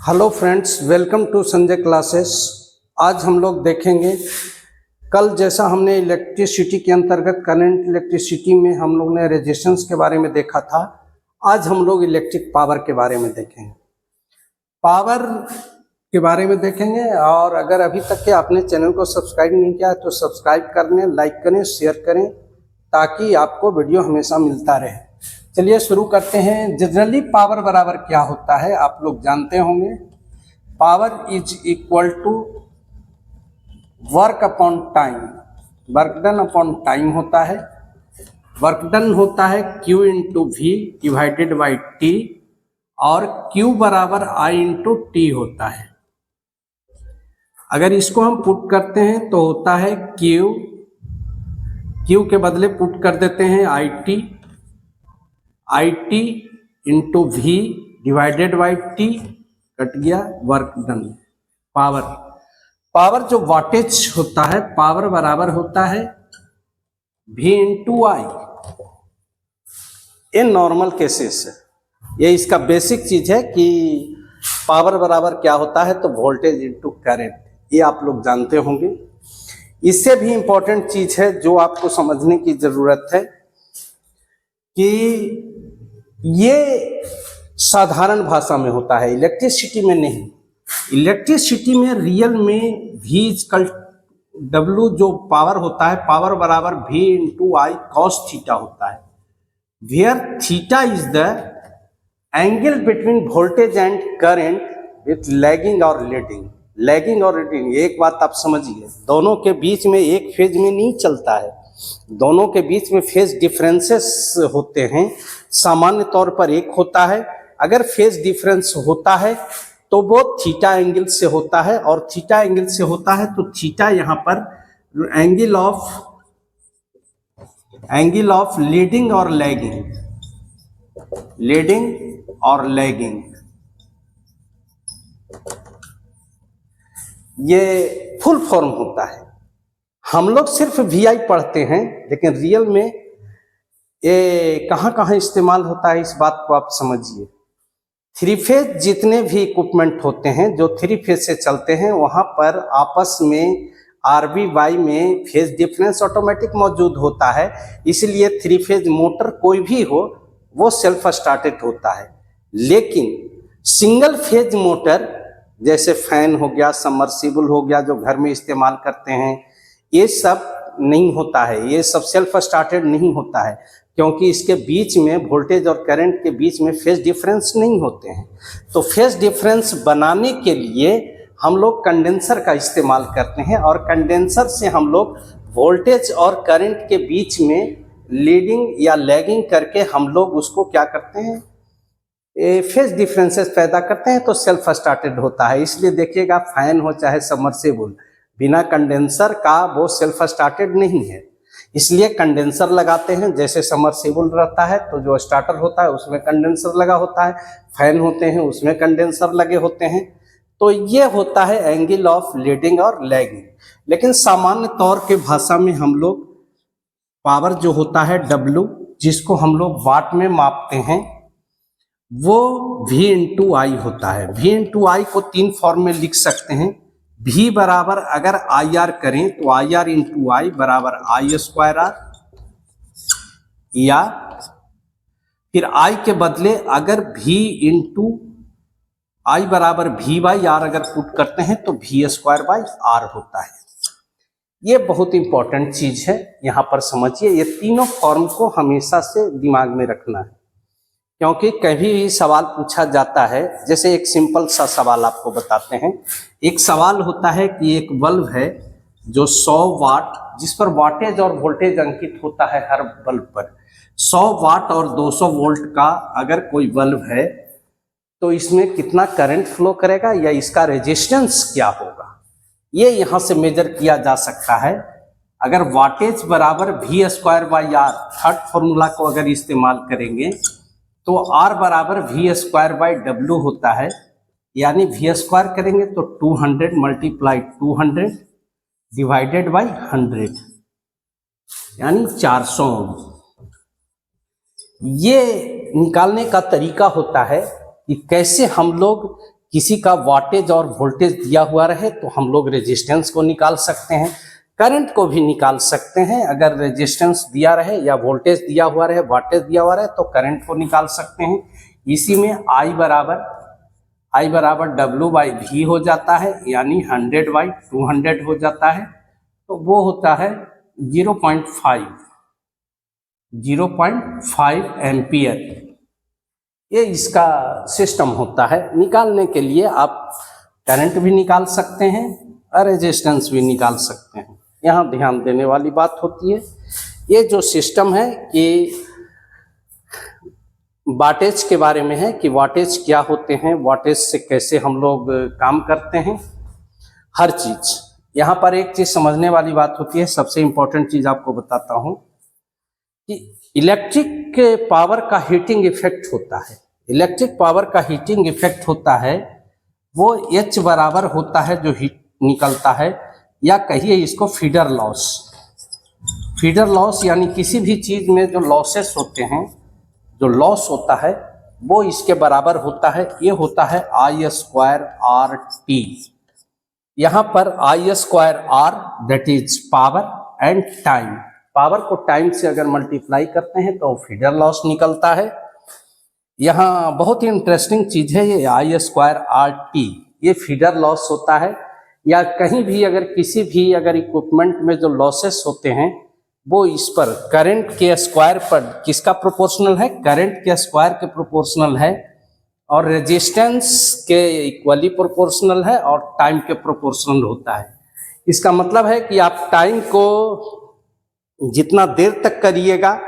Hello friends, welcome to Sanjay classes. आज हम लोग देखेंगे, कल जैसा हमने इलेक्ट्रिसिटी के अंतर्गत करंट इलेक्ट्रिसिटी में हम लोग ने रेजिस्टेंस के बारे में देखा था। आज हम लोग इलेक्ट्रिक पावर के बारे में देखेंगे, पावर के बारे में देखेंगे। और अगर अभी तक के आपने चैनल को सब्सक्राइब नहीं किया तो सब्सक्राइब कर लें, लाइक करें, शेयर करें, ताकि आपको वीडियो हमेशा मिलता रहे। चलिए शुरू करते हैं। जनरली पावर बराबर क्या होता है आप लोग जानते होंगे। Power is equal to work upon time, work done upon time होता है। वर्क डन होता है Q into V divided by T, और Q बराबर I इंटू टी होता है। अगर इसको हम पुट करते हैं तो होता है Q के बदले पुट कर देते हैं I T into V divided by T, cut गया वर्क डन। पावर जो वाटेज होता है, पावर बराबर होता है V इंटू आई। ये नॉर्मल केसेस है, ये इसका बेसिक चीज है कि पावर बराबर क्या होता है, तो वोल्टेज इंटू करंट। ये आप लोग जानते होंगे। इससे भी इंपॉर्टेंट चीज है जो आपको समझने की जरूरत है कि ये साधारण भाषा में होता है, इलेक्ट्रिसिटी में नहीं। इलेक्ट्रिसिटी में रियल में V इक्वल W जो पावर होता है, पावर बराबर V into I cos theta होता है। Where theta is the angle between voltage and current with lagging और लीडिंग। लैगिंग और लीडिंग, एक बात आप समझिए, दोनों के बीच में एक फेज में नहीं चलता है, दोनों के बीच में फेज डिफरेंसेस होते हैं। सामान्य तौर पर एक होता है, अगर फेज डिफरेंस होता है तो वो थीटा एंगल से होता है, और थीटा एंगल से होता है तो थीटा यहाँ पर एंगल ऑफ लीडिंग और लैगिंग, लीडिंग और लैगिंग, ये फुल फॉर्म होता है। हम लोग सिर्फ VI पढ़ते हैं, लेकिन रियल में ये कहाँ कहाँ इस्तेमाल होता है, इस बात को आप समझिए। थ्री फेज जितने भी इक्विपमेंट होते हैं जो थ्री फेज से चलते हैं, वहाँ पर आपस में RB/Y में फेज डिफरेंस ऑटोमेटिक मौजूद होता है। इसलिए थ्री फेज मोटर कोई भी हो वो सेल्फ स्टार्टेड होता है। लेकिन सिंगल फेज मोटर जैसे फैन हो गया, सबमर्सिबल हो गया, जो घर में इस्तेमाल करते हैं, ये सब नहीं होता है, ये सब सेल्फ स्टार्टेड नहीं होता है, क्योंकि इसके बीच में वोल्टेज और करंट के बीच में फेज डिफरेंस नहीं होते हैं। तो फेज डिफरेंस बनाने के लिए हम लोग कंडेंसर का इस्तेमाल करते हैं, और कंडेंसर से हम लोग वोल्टेज और करंट के बीच में लीडिंग या लैगिंग करके हम लोग उसको क्या करते हैं, फेज डिफरेंसेस पैदा करते हैं, तो सेल्फ स्टार्टेड होता है। इसलिए देखिएगा, फैन हो चाहे सबमर्सिबल, बिना कंडेंसर का वो सेल्फ स्टार्टेड नहीं है। इसलिए कंडेंसर लगाते हैं। जैसे सबमर्सिबल रहता है तो जो स्टार्टर होता है उसमें कंडेंसर लगा होता है, फैन होते हैं उसमें कंडेंसर लगे होते हैं। तो ये होता है एंगल ऑफ लीडिंग और लैगिंग। लेकिन सामान्य तौर के भाषा में हम लोग पावर जो होता है W, जिसको हम लोग वाट में मापते हैं, वो V इंटू आई होता है। V इंटू आई को तीन फॉर्म में लिख सकते हैं। V बराबर अगर IR करें तो IR इंटू आई बराबर I स्क्वायर R, या फिर I के बदले अगर V इंटू आई बराबर V बाई R अगर पुट करते हैं तो V स्क्वायर बाई R होता है। ये बहुत इंपॉर्टेंट चीज है, यहाँ पर समझिए। ये तीनों फॉर्म को हमेशा से दिमाग में रखना है, क्योंकि कभी भी सवाल पूछा जाता है। जैसे एक सिंपल सा सवाल आपको बताते हैं। एक सवाल होता है कि एक बल्ब है जो 100 वाट, जिस पर वाटेज और वोल्टेज अंकित होता है हर बल्ब पर, 100 वाट और 200 वोल्ट का अगर कोई बल्ब है तो इसमें कितना करंट फ्लो करेगा या इसका रेजिस्टेंस क्या होगा, ये यहाँ से मेजर किया जा सकता है। अगर वाटेज बराबर V square by R, third formula को अगर इस्तेमाल करेंगे तो R बराबर V स्क्वायर बाई W होता है, यानी V स्क्वायर करेंगे तो 200 मल्टीप्लाई 200 डिवाइडेड बाई 100, यानी 400 ओम। ये निकालने का तरीका होता है कि कैसे हम लोग किसी का वाटेज और वोल्टेज दिया हुआ रहे तो हम लोग रेजिस्टेंस को निकाल सकते हैं, करंट को भी निकाल सकते हैं। अगर रेजिस्टेंस दिया रहे या वोल्टेज दिया हुआ रहे, वाटेज दिया हुआ रहे तो करंट को निकाल सकते हैं। इसी में I बराबर W/V हो जाता है, यानी 100/200 हो जाता है, तो वो होता है 0.5 एम्पियर। ये इसका सिस्टम होता है। निकालने के लिए आप करंट भी निकाल सकते हैं और रेजिस्टेंस भी निकाल सकते हैं। यहाँ ध्यान देने वाली बात होती है, ये जो सिस्टम है कि वाटेज के बारे में है कि वाटेज क्या होते हैं, वाटेज से कैसे हम लोग काम करते हैं, हर चीज। यहाँ पर एक चीज समझने वाली बात होती है, सबसे इम्पोर्टेंट चीज आपको बताता हूँ कि इलेक्ट्रिक पावर का हीटिंग इफेक्ट होता है। इलेक्ट्रिक पावर का हीटिंग इफेक्ट होता है वो H बराबर होता है जो हीट निकलता है, या कहिए इसको फीडर लॉस। फीडर लॉस यानी किसी भी चीज में जो लॉसेस होते हैं, जो लॉस होता है वो इसके बराबर होता है। ये होता है I²RT। यहाँ पर I²R that is power and time. Power को टाइम से अगर मल्टीप्लाई करते हैं तो फीडर लॉस निकलता है। यहाँ बहुत ही इंटरेस्टिंग चीज है ये I²RT, ये फीडर लॉस होता है। या कहीं भी अगर किसी भी अगर इक्विपमेंट में जो लॉसेस होते हैं वो इस पर करंट के स्क्वायर पर किसका प्रोपोर्शनल है, करंट के स्क्वायर के प्रोपोर्शनल है, और रेजिस्टेंस के इक्वली प्रोपोर्शनल है, और टाइम के प्रोपोर्शनल होता है। इसका मतलब है कि आप टाइम को जितना देर तक करिएगा,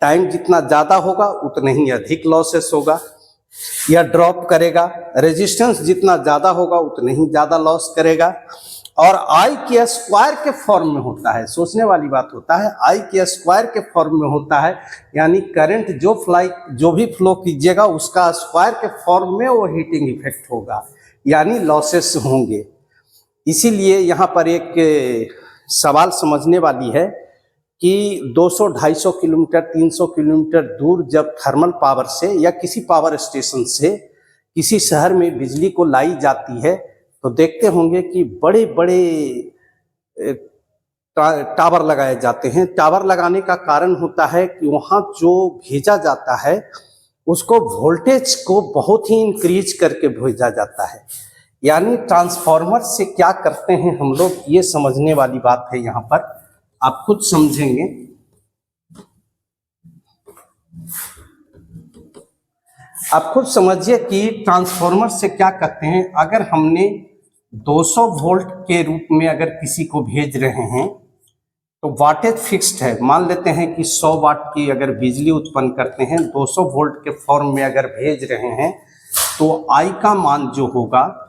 टाइम जितना ज़्यादा होगा उतना ही अधिक लॉसेस होगा या ड्रॉप करेगा। रेजिस्टेंस जितना ज़्यादा होगा उतना ही ज़्यादा लॉस करेगा। और I के स्क्वायर के फॉर्म में होता है, सोचने वाली बात होता है, I के स्क्वायर के फॉर्म में होता है, यानी करंट जो भी फ्लो कीजिएगा उसका स्क्वायर के फॉर्म में वो हीटिंग इफेक्ट होगा, यानी लॉसेस होंगे। इसीलिए यहाँ पर एक सवाल समझने वाली है कि 200-250 किलोमीटर 300 किलोमीटर दूर जब थर्मल पावर से या किसी पावर स्टेशन से किसी शहर में बिजली को लाई जाती है तो देखते होंगे कि बड़े बड़े टावर लगाए जाते हैं। टावर लगाने का कारण होता है कि वहाँ जो भेजा जाता है उसको वोल्टेज को बहुत ही इंक्रीज करके भेजा जाता है। यानी ट्रांसफार्मर से क्या करते हैं हम लोग, ये समझने वाली बात है। यहाँ पर आप खुद समझेंगे। आप खुद समझिए कि ट्रांसफार्मर से क्या करते हैं। अगर हमने 200 वोल्ट के रूप में अगर किसी को भेज रहे हैं तो वाटेज फिक्स्ड है। मान लेते हैं कि 100 वाट की अगर बिजली उत्पन्न करते हैं, 200 वोल्ट के फॉर्म में अगर भेज रहे हैं तो I का मान जो होगा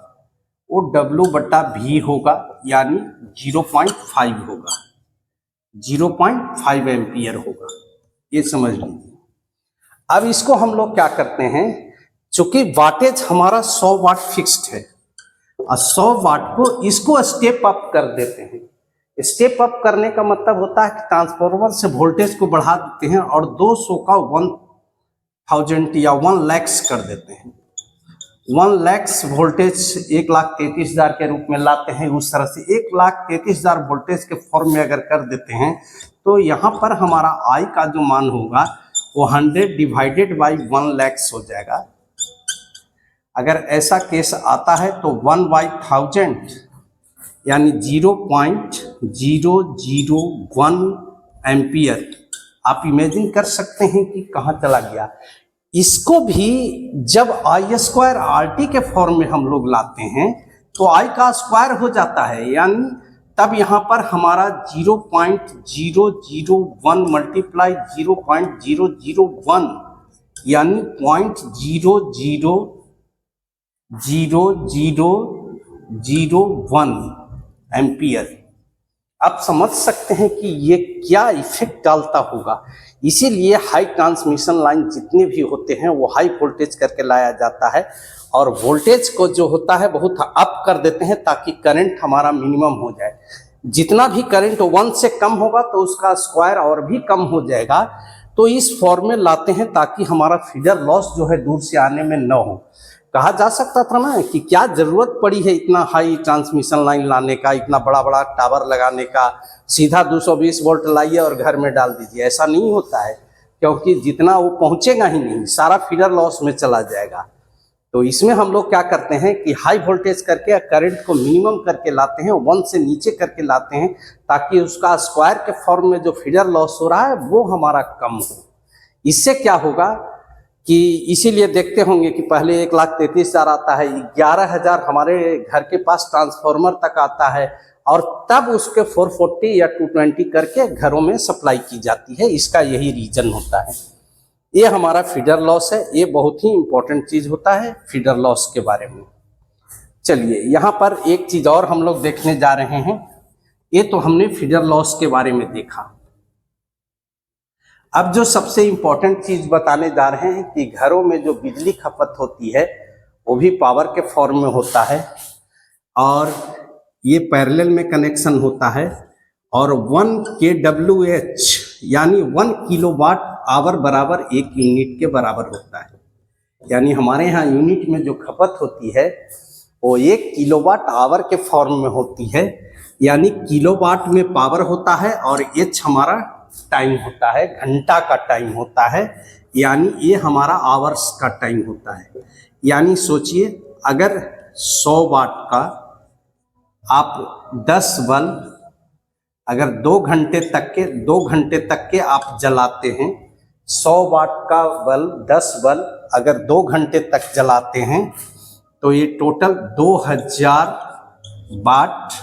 वो W/V होगा, यानी 0.5 होगा, 0.5 एम्पियर होगा। ये समझ लीजिए। अब इसको हम लोग क्या करते हैं, चूंकि वाटेज हमारा 100 वाट फिक्स्ड है और 100 वाट को इसको स्टेप अप कर देते हैं। स्टेप अप करने का मतलब होता है कि ट्रांसफार्मर से वोल्टेज को बढ़ा देते हैं और 200 का 1000 या 1 लाख कर देते हैं। 1 लाख वोल्टेज 1,33,000 के रूप में लाते हैं। उस तरह से 1,33,000 वोल्टेज के फॉर्म में अगर कर देते हैं तो यहाँ पर हमारा I का जो मान होगा वो 100 डिवाइडेड बाई 1 लाख हो जाएगा। अगर ऐसा केस आता है तो 1/1000 यानी 0.001 एम्पियर। आप इमेजिन कर सकते हैं कि कहाँ चला गया। इसको भी जब I²RT के फॉर्म में हम लोग लाते हैं तो I का स्क्वायर हो जाता है, यानी तब यहाँ पर हमारा 0.001 मल्टीप्लाई 0.001 यानी 0.00001 एम्पियर। आप समझ सकते हैं कि ये क्या इफेक्ट डालता होगा। इसीलिए हाई ट्रांसमिशन लाइन जितने भी होते हैं वो हाई वोल्टेज करके लाया जाता है और वोल्टेज को जो होता है बहुत अप कर देते हैं ताकि करंट हमारा मिनिमम हो जाए। जितना भी करंट 1 से कम होगा तो उसका स्क्वायर और भी कम हो जाएगा। तो इस फॉर्म में लाते हैं ताकि हमारा फीडर लॉस जो है दूर से आने में न हो। कहा जा सकता था ना कि क्या जरूरत पड़ी है इतना हाई ट्रांसमिशन लाइन लाने का, इतना बड़ा बड़ा टावर लगाने का, सीधा 220 वोल्ट लाइए और घर में डाल दीजिए। ऐसा नहीं होता है, क्योंकि जितना वो पहुंचेगा ही नहीं, सारा फीडर लॉस में चला जाएगा। तो इसमें हम लोग क्या करते हैं कि हाई वोल्टेज करके करंट को मिनिमम करके लाते हैं, 1 से नीचे करके लाते हैं, ताकि उसका स्क्वायर के फॉर्म में जो फीडर लॉस हो रहा है वो हमारा कम हो। इससे क्या होगा कि इसीलिए देखते होंगे कि पहले 1,33,000 आता है, 11,000 हमारे घर के पास ट्रांसफार्मर तक आता है, और तब उसके 440 या 220 करके घरों में सप्लाई की जाती है। इसका यही रीजन होता है। ये हमारा फीडर लॉस है, ये बहुत ही इंपॉर्टेंट चीज होता है फीडर लॉस के बारे में। चलिए यहाँ पर एक चीज और हम लोग देखने जा रहे हैं। ये तो हमने फीडर लॉस के बारे में देखा। अब जो सबसे इंपॉर्टेंट चीज बताने जा रहे हैं कि घरों में जो बिजली खपत होती है वो भी पावर के फॉर्म में होता है, और ये पैरेलल में कनेक्शन होता है, और 1 kWh यानी 1 किलोवाट आवर बराबर 1 यूनिट के बराबर होता है। यानी हमारे यहाँ यूनिट में जो खपत होती है वो 1 किलोवाट आवर के फॉर्म में होती है, यानी किलोवाट में पावर होता है, और एच हमारा टाइम होता है, घंटा का टाइम होता है, यानी ये हमारा आवर्स का टाइम होता है। यानी सोचिए, अगर 100 वाट का आप 10 बल्ब अगर 2 घंटे तक के आप जलाते हैं, 100 वाट का बल्ब 10 बल्ब अगर 2 घंटे तक जलाते हैं, तो ये टोटल 2000 वाट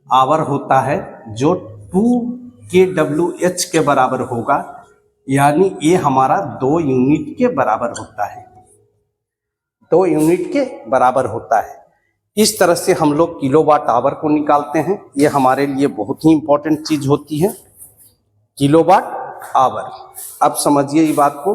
आवर होता है, जो 2 kWh के बराबर होगा। यानी ये हमारा 2 यूनिट के बराबर होता है, 2 यूनिट के बराबर होता है। इस तरह से हम लोग किलोवाट आवर को निकालते हैं। ये हमारे लिए बहुत ही इंपॉर्टेंट चीज होती है, किलोवाट आवर। अब समझिए ये बात को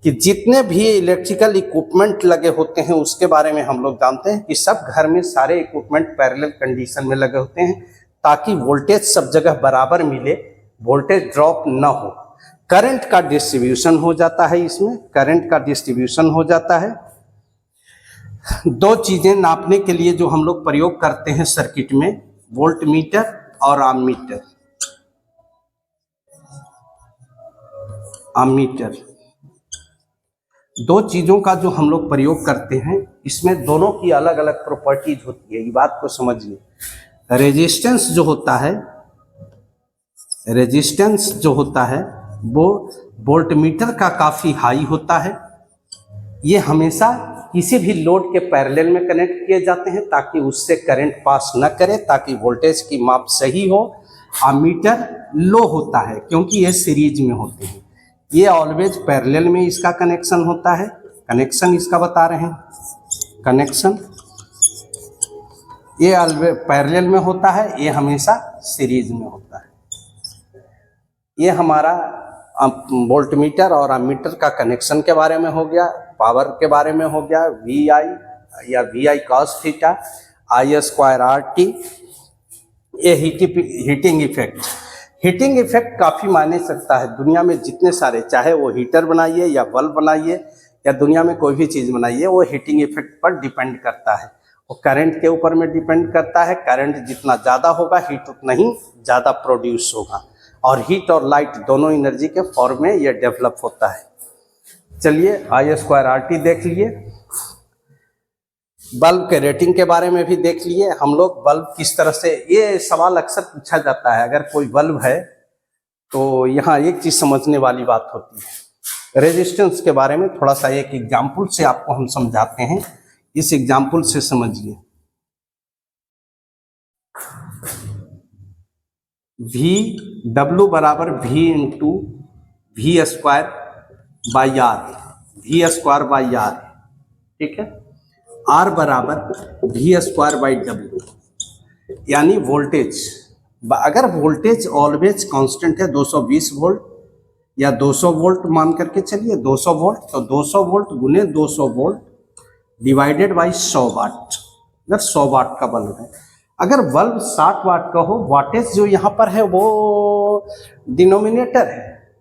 कि जितने भी इलेक्ट्रिकल इक्विपमेंट लगे होते हैं उसके बारे में हम लोग जानते हैं कि सब घर में सारे इक्विपमेंट पैरेलल कंडीशन में लगे होते हैं, ताकि वोल्टेज सब जगह बराबर मिले, वोल्टेज ड्रॉप न हो। करंट का डिस्ट्रीब्यूशन हो जाता है, इसमें करंट का डिस्ट्रीब्यूशन हो जाता है। 2 चीजें नापने के लिए जो हम लोग प्रयोग करते हैं सर्किट में, वोल्ट मीटर और आममीटर। आममीटर 2 चीजों का जो हम लोग प्रयोग करते हैं, इसमें दोनों की अलग अलग प्रॉपर्टीज होती है। ये बात को समझिए। रेजिस्टेंस जो होता है वो वोल्टमीटर का काफी हाई होता है। ये हमेशा किसी भी लोड के पैरेलल में कनेक्ट किए जाते हैं, ताकि उससे करंट पास न करे, ताकि वोल्टेज की माप सही हो। आमीटर लो होता है क्योंकि ये सीरीज में होते हैं। ये ऑलवेज पैरेलल में इसका कनेक्शन होता है। कनेक्शन इसका बता रहे हैं, कनेक्शन ये पैरेलल में होता है, ये हमेशा सीरीज में होता है। ये हमारा वोल्टमीटर और अमीटर का कनेक्शन के बारे में हो गया। पावर के बारे में हो गया, VI या VI cos theta, I² RT। ये हीटिंग इफेक्ट काफ़ी मायने सकता है। दुनिया में जितने सारे, चाहे वो हीटर बनाइए या बल्ब बनाइए या दुनिया में कोई भी चीज़ बनाइए, वो हीटिंग इफेक्ट पर डिपेंड करता है। वो करंट के ऊपर में डिपेंड करता है। करंट जितना ज़्यादा होगा, हीट उतना ही ज़्यादा प्रोड्यूस होगा, और हीट और लाइट दोनों एनर्जी के फॉर्म में ये डेवलप होता है। चलिए I² RT देख लिए। बल्ब के रेटिंग के बारे में भी देख लिए हम लोग। बल्ब किस तरह से, ये सवाल अक्सर पूछा जाता है। अगर कोई बल्ब है तो यहाँ एक चीज समझने वाली बात होती है। रेजिस्टेंस के बारे में थोड़ा सा एक एग्जाम्पल से आपको हम समझाते हैं। इस एग्जाम्पल से समझिए। W बराबर V into V² by R, ठीक है। R बराबर V² बाई W, यानी वोल्टेज। अगर वोल्टेज ऑलवेज कांस्टेंट है 220 वोल्ट या 200 वोल्ट मान करके चलिए, 200 वोल्ट, तो 200 वोल्ट गुने 200 वोल्ट डिवाइडेड बाई 100 वाट। अगर 100 वाट का बल्ब है, अगर बल्ब 60 वाट का हो, वाटेज जो यहाँ पर है वो डिनोमिनेटर है,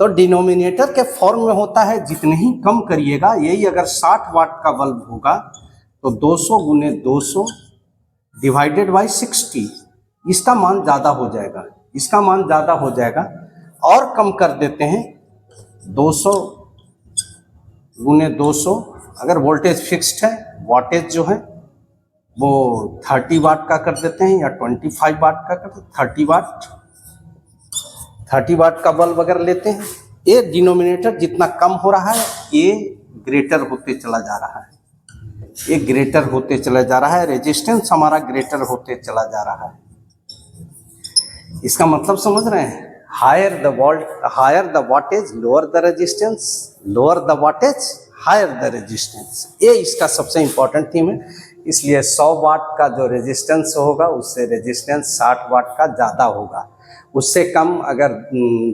तो डिनोमिनेटर के फॉर्म में होता है, जितने ही कम करिएगा, यही अगर 60 वाट का बल्ब होगा तो 200 गुने 200 डिवाइडेड बाई 60, इसका मान ज़्यादा हो जाएगा, इसका मान ज़्यादा हो जाएगा। और कम कर देते हैं 200 गुने 200, अगर वोल्टेज फिक्स्ड है, वाटेज जो है वो 30 वाट का कर देते हैं या 25 वाट का कर देते हैं, 30 वाट का बल्ब अगर लेते हैं। ये डिनोमिनेटर जितना कम हो रहा है ये ग्रेटर होते चला जा रहा है, ये ग्रेटर होते चला जा रहा है, रेजिस्टेंस हमारा ग्रेटर होते चला जा रहा है। इसका मतलब समझ रहे हैं, higher the wattage lower the resistance, lower the wattage higher the resistance, ये इसका सबसे इंपॉर्टेंट थीम है। इसलिए 100 वाट का जो रेजिस्टेंस होगा उससे रेजिस्टेंस 60 वाट का ज़्यादा होगा, उससे कम अगर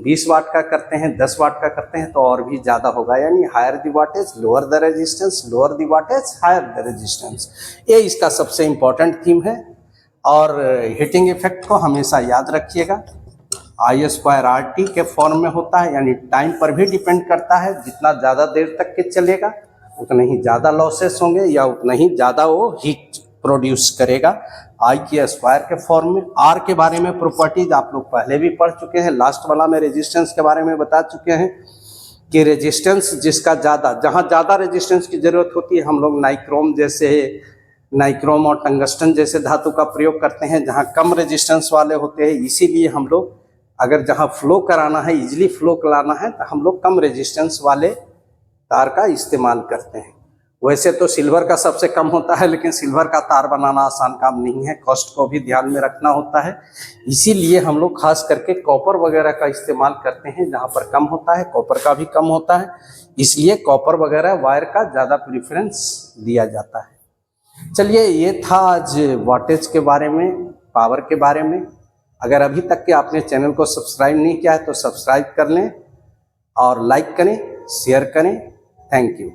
20 वाट का करते हैं, 10 वाट का करते हैं तो और भी ज़्यादा होगा, यानी higher the wattage lower the resistance, lower the wattage higher the resistance, ये इसका सबसे इम्पॉर्टेंट थीम है। और हीटिंग इफेक्ट को हमेशा याद रखिएगा, I² के फॉर्म में होता है, यानी टाइम पर भी डिपेंड करता है, जितना ज़्यादा देर तक के चलेगा उतना ही ज़्यादा लॉसेस होंगे या उतना ही ज़्यादा वो हीट प्रोड्यूस करेगा। I² के फॉर्म में। R के बारे में प्रॉपर्टीज आप लोग पहले भी पढ़ चुके हैं, लास्ट वाला में रेजिस्टेंस के बारे में बता चुके हैं कि रेजिस्टेंस जिसका ज़्यादा, जहाँ ज़्यादा रेजिस्टेंस की ज़रूरत होती है हम लोग नाइक्रोम और टंगस्टन जैसे धातु का प्रयोग करते हैं, जहाँ कम रेजिस्टेंस वाले होते हैं, इसीलिए हम लोग अगर जहाँ फ्लो कराना है, इजीली फ्लो कराना है, तो हम लोग कम रेजिस्टेंस वाले तार का इस्तेमाल करते हैं। वैसे तो सिल्वर का सबसे कम होता है, लेकिन सिल्वर का तार बनाना आसान काम नहीं है, कॉस्ट को भी ध्यान में रखना होता है, इसीलिए हम लोग खास करके कॉपर वगैरह का इस्तेमाल करते हैं, जहाँ पर कम होता है कॉपर का भी कम होता है, इसलिए कॉपर वगैरह वायर का ज़्यादा प्रेफरेंस दिया जाता है। चलिए, ये था आज वाटेज के बारे में, पावर के बारे में। अगर अभी तक के आपने चैनल को सब्सक्राइब नहीं किया है तो सब्सक्राइब कर लें और लाइक करें, शेयर करें। Thank you.